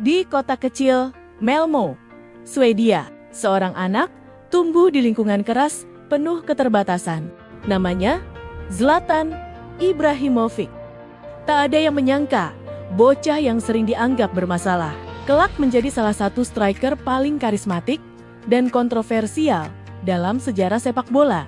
Di kota kecil Malmö, Swedia, seorang anak tumbuh di lingkungan keras penuh keterbatasan. Namanya Zlatan Ibrahimovic. Tak ada yang menyangka, bocah yang sering dianggap bermasalah, kelak menjadi salah satu striker paling karismatik dan kontroversial dalam sejarah sepak bola.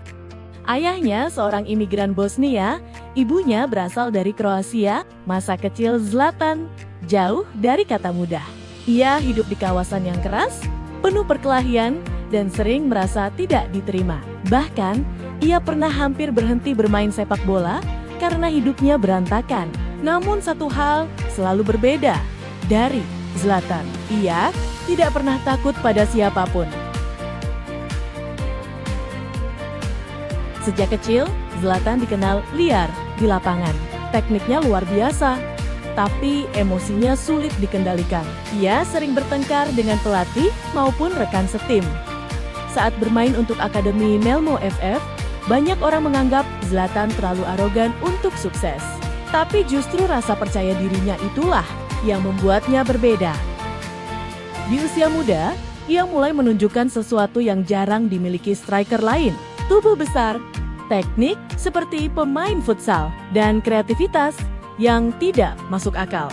Ayahnya seorang imigran Bosnia, ibunya berasal dari Kroasia. Masa kecil Zlatan jauh dari kata mudah. Ia hidup di kawasan yang keras, penuh perkelahian, dan sering merasa tidak diterima. Bahkan, ia pernah hampir berhenti bermain sepak bola karena hidupnya berantakan. Namun satu hal selalu berbeda dari Zlatan. Ia tidak pernah takut pada siapapun. Sejak kecil, Zlatan dikenal liar di lapangan. Tekniknya luar biasa, tapi emosinya sulit dikendalikan. Ia sering bertengkar dengan pelatih maupun rekan setim. Saat bermain untuk Akademi Malmö FF, banyak orang menganggap Zlatan terlalu arogan untuk sukses. Tapi justru rasa percaya dirinya itulah yang membuatnya berbeda. Di usia muda, ia mulai menunjukkan sesuatu yang jarang dimiliki striker lain. Tubuh besar, teknik seperti pemain futsal, dan kreativitas yang tidak masuk akal.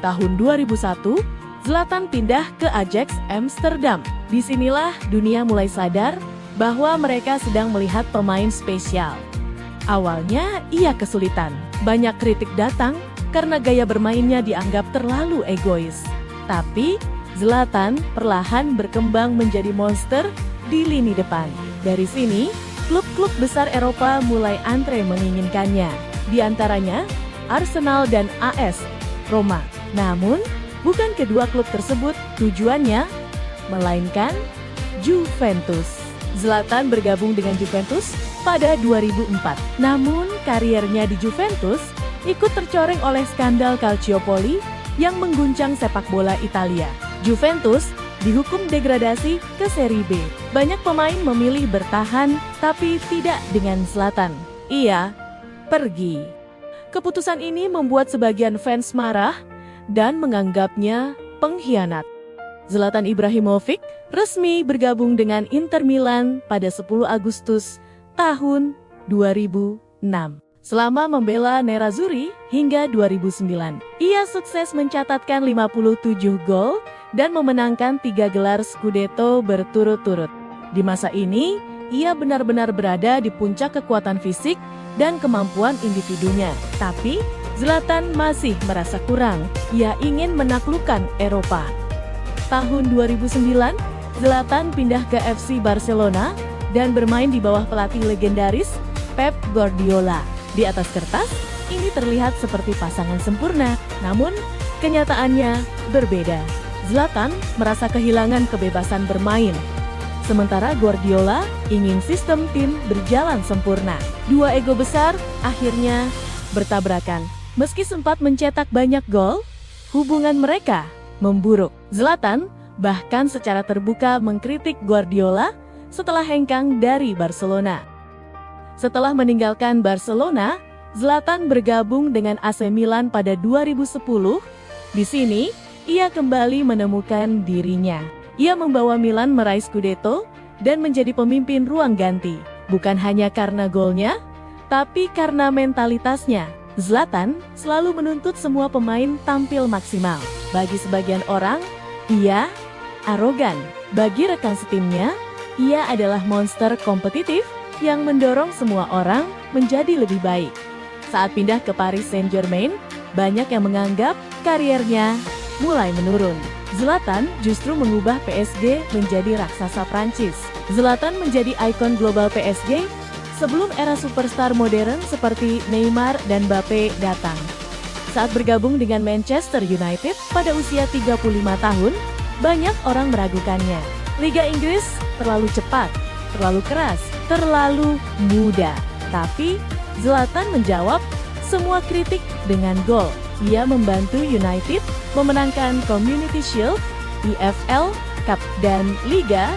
Tahun 2001, Zlatan pindah ke Ajax Amsterdam. Disinilah dunia mulai sadar bahwa mereka sedang melihat pemain spesial. Awalnya ia kesulitan. Banyak kritik datang karena gaya bermainnya dianggap terlalu egois. Tapi Zlatan perlahan berkembang menjadi monster di lini depan. Dari sini, klub-klub besar Eropa mulai antre menginginkannya. Di antaranya Arsenal dan AS Roma. Namun, bukan kedua klub tersebut tujuannya, melainkan Juventus. Zlatan bergabung dengan Juventus pada 2004. Namun, kariernya di Juventus ikut tercoreng oleh skandal Calciopoli yang mengguncang sepak bola Italia. Juventus dihukum degradasi ke Serie B. Banyak pemain memilih bertahan, tapi tidak dengan Zlatan. Ia pergi. Keputusan ini membuat sebagian fans marah dan menganggapnya pengkhianat. Zlatan Ibrahimovic resmi bergabung dengan Inter Milan pada 10 Agustus tahun 2006. Selama membela Nerazzurri hingga 2009, ia sukses mencatatkan 57 gol dan memenangkan 3 gelar Scudetto berturut-turut. Di masa ini, ia benar-benar berada di puncak kekuatan fisik dan kemampuan individunya. Tapi, Zlatan masih merasa kurang. Ia ingin menaklukkan Eropa. Tahun 2009, Zlatan pindah ke FC Barcelona dan bermain di bawah pelatih legendaris Pep Guardiola. Di atas kertas, ini terlihat seperti pasangan sempurna, namun kenyataannya berbeda. Zlatan merasa kehilangan kebebasan bermain, sementara Guardiola ingin sistem tim berjalan sempurna. Dua ego besar akhirnya bertabrakan. Meski sempat mencetak banyak gol, hubungan mereka memburuk. Zlatan bahkan secara terbuka mengkritik Guardiola setelah hengkang dari Barcelona. Setelah meninggalkan Barcelona, Zlatan bergabung dengan AC Milan pada 2010. Di sini, ia kembali menemukan dirinya. Ia membawa Milan meraih Scudetto dan menjadi pemimpin ruang ganti. Bukan hanya karena golnya, tapi karena mentalitasnya. Zlatan selalu menuntut semua pemain tampil maksimal. Bagi sebagian orang, ia arogan. Bagi rekan setimnya, ia adalah monster kompetitif yang mendorong semua orang menjadi lebih baik. Saat pindah ke Paris Saint-Germain, banyak yang menganggap kariernya mulai menurun. Zlatan justru mengubah PSG menjadi raksasa Prancis. Zlatan menjadi ikon global PSG sebelum era superstar modern seperti Neymar dan Mbappe datang. Saat bergabung dengan Manchester United pada usia 35 tahun, banyak orang meragukannya. Liga Inggris terlalu cepat, terlalu keras, terlalu muda. Tapi Zlatan menjawab semua kritik dengan gol. Ia membantu United memenangkan Community Shield, EFL Cup, dan Liga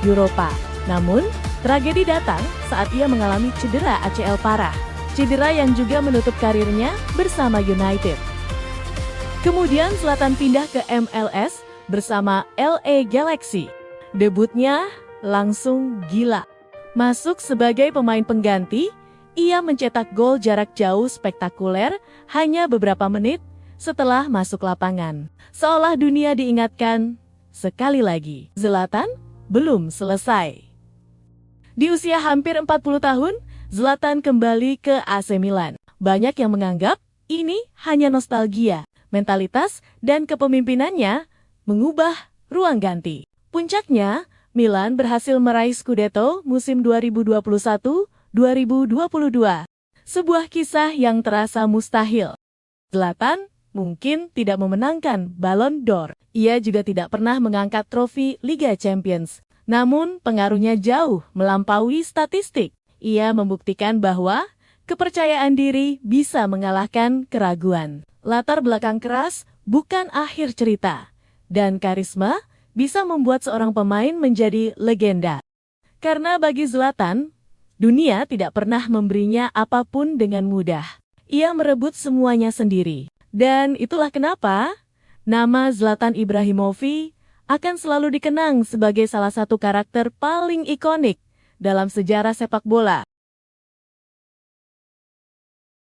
Eropa. Namun, tragedi datang saat ia mengalami cedera ACL parah. Cedera yang juga menutup karirnya bersama United. Kemudian Zlatan pindah ke MLS bersama LA Galaxy. Debutnya langsung gila. Masuk sebagai pemain pengganti, ia mencetak gol jarak jauh spektakuler hanya beberapa menit setelah masuk lapangan. Seolah dunia diingatkan, sekali lagi, Zlatan belum selesai. Di usia hampir 40 tahun, Zlatan kembali ke AC Milan. Banyak yang menganggap ini hanya nostalgia, mentalitas, dan kepemimpinannya mengubah ruang ganti. Puncaknya, Milan berhasil meraih Scudetto musim 2021-2022. Sebuah kisah yang terasa mustahil. Zlatan mungkin tidak memenangkan Ballon d'Or. Ia juga tidak pernah mengangkat trofi Liga Champions. Namun pengaruhnya jauh melampaui statistik. Ia membuktikan bahwa kepercayaan diri bisa mengalahkan keraguan. Latar belakang keras bukan akhir cerita. Dan karisma bisa membuat seorang pemain menjadi legenda. Karena bagi Zlatan, dunia tidak pernah memberinya apapun dengan mudah. Ia merebut semuanya sendiri. Dan itulah kenapa nama Zlatan Ibrahimovic akan selalu dikenang sebagai salah satu karakter paling ikonik dalam sejarah sepak bola.